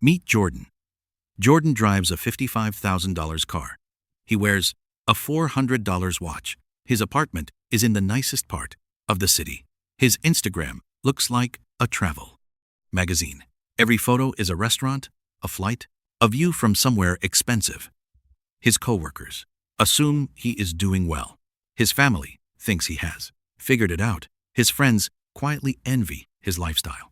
Meet Jordan. Jordan drives a $55,000 car. He wears a $400 watch. His apartment is in the nicest part of the city. His Instagram looks like a travel magazine. Every photo is a restaurant, a flight, a view from somewhere expensive. His coworkers assume he is doing well. His family thinks he has figured it out. His friends quietly envy his lifestyle.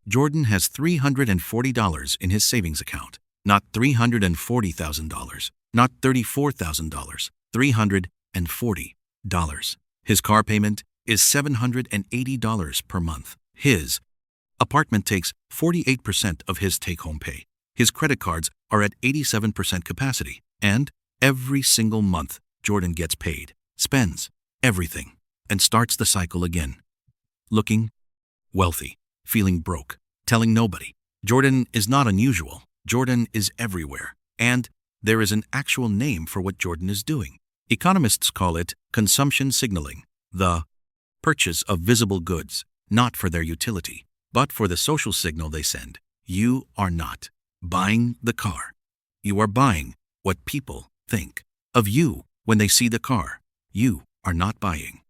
Jordan has $340 in his savings account, not $340,000, not $34,000, $340. His car payment is $780 per month. His apartment takes 48% of his take-home pay. His credit cards are at 87% capacity, and every single month Jordan gets paid, spends everything, and starts the cycle again. Looking wealthy, feeling broke, telling nobody. Jordan is not unusual. Jordan is everywhere, and there is an actual name for what Jordan is doing. Economists call it consumption signaling, the purchase of visible goods, not for their utility, but for the social signal they send. You are not buying the car. You are buying what people think of you when they see the car. You are not buying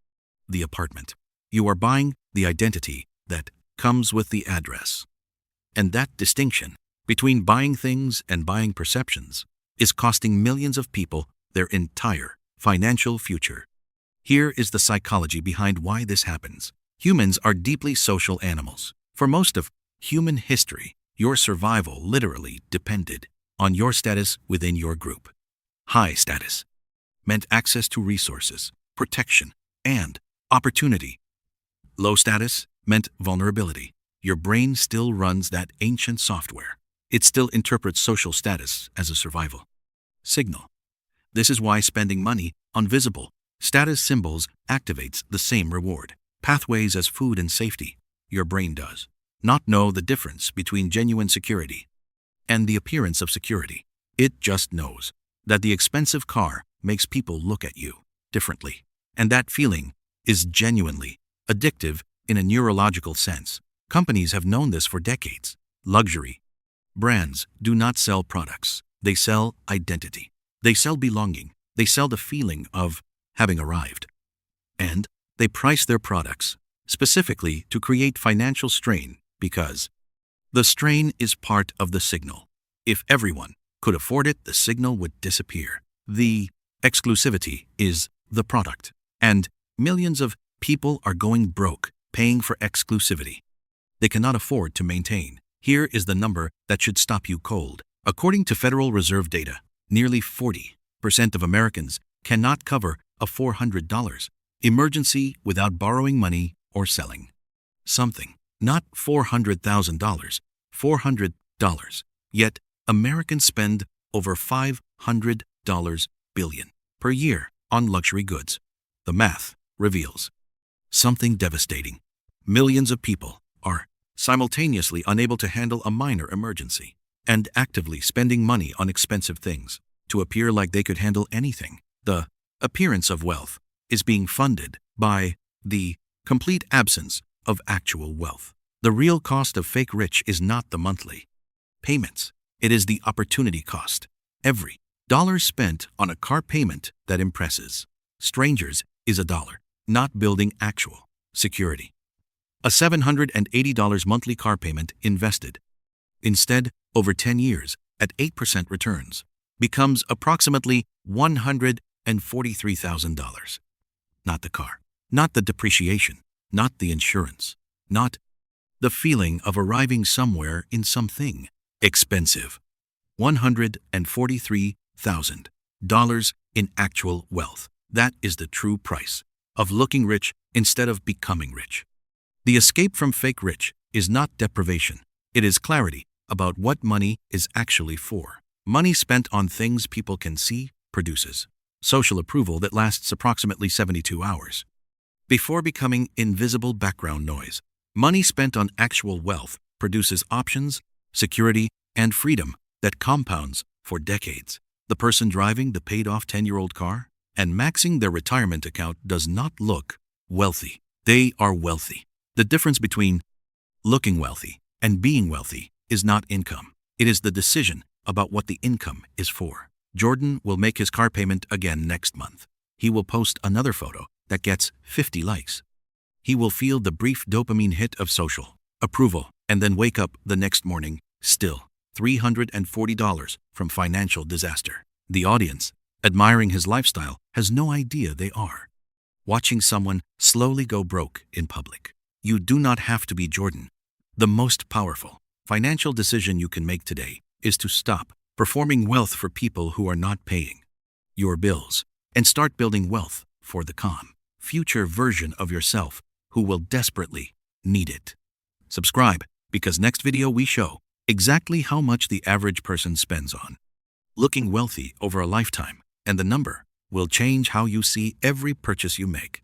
the apartment. You are buying the identity that comes with the address. And that distinction between buying things and buying perceptions is costing millions of people their entire financial future. Here is the psychology behind why this happens. Humans are deeply social animals. For most of human history, your survival literally depended on your status within your group. High status meant access to resources, protection, and opportunity. Low status meant vulnerability. Your brain still runs that ancient software. It still interprets social status as a survival signal. This is why spending money on visible status symbols activates the same reward pathways as food and safety. Your brain does not know the difference between genuine security and the appearance of security. It just knows that the expensive car makes people look at you differently, and that feeling is genuinely addictive in a neurological sense. Companies have known this for decades. Luxury brands do not sell products. They sell identity. They sell belonging. They sell the feeling of having arrived. And they price their products specifically to create financial strain because the strain is part of the signal. If everyone could afford it, the signal would disappear. The exclusivity is the product, and millions of people are going broke paying for exclusivity they cannot afford to maintain. Here is the number that should stop you cold. According to Federal Reserve data, nearly 40% of Americans cannot cover a $400 emergency without borrowing money or selling something. Not $400,000, $400. Yet, Americans spend over $500 billion per year on luxury goods. The math reveals something devastating. Millions of people are simultaneously unable to handle a minor emergency and actively spending money on expensive things to appear like they could handle anything. The appearance of wealth is being funded by the complete absence of actual wealth. The real cost of fake rich is not the monthly payments. It is the opportunity cost. Every dollar spent on a car payment that impresses strangers is a dollar not building actual security. A $780 monthly car payment invested instead over 10 years at 8% returns becomes approximately $143,000. Not the car, not the depreciation, not the insurance, not the feeling of arriving somewhere in something expensive. $143,000 in actual wealth. That is the true price of looking rich instead of becoming rich. The escape from fake rich is not deprivation. It is clarity about what money is actually for. Money spent on things people can see produces social approval that lasts approximately 72 hours. Before becoming invisible background noise, money spent on actual wealth produces options, security, and freedom that compounds for decades. The person driving the paid-off 10-year-old car and maxing their retirement account does not look wealthy. They are wealthy. The difference between looking wealthy and being wealthy is not income. It is the decision about what the income is for. Jordan will make his car payment again next month. He will post another photo that gets 50 likes. He will feel the brief dopamine hit of social approval and then wake up the next morning, still $340 from financial disaster. The audience, admiring his lifestyle, has no idea they are watching someone slowly go broke in public. You do not have to be Jordan. The most powerful financial decision you can make today is to stop performing wealth for people who are not paying your bills and start building wealth for the calm future version of yourself who will desperately need it. Subscribe, because next video we show exactly how much the average person spends on looking wealthy over a lifetime, and the number will change how you see every purchase you make.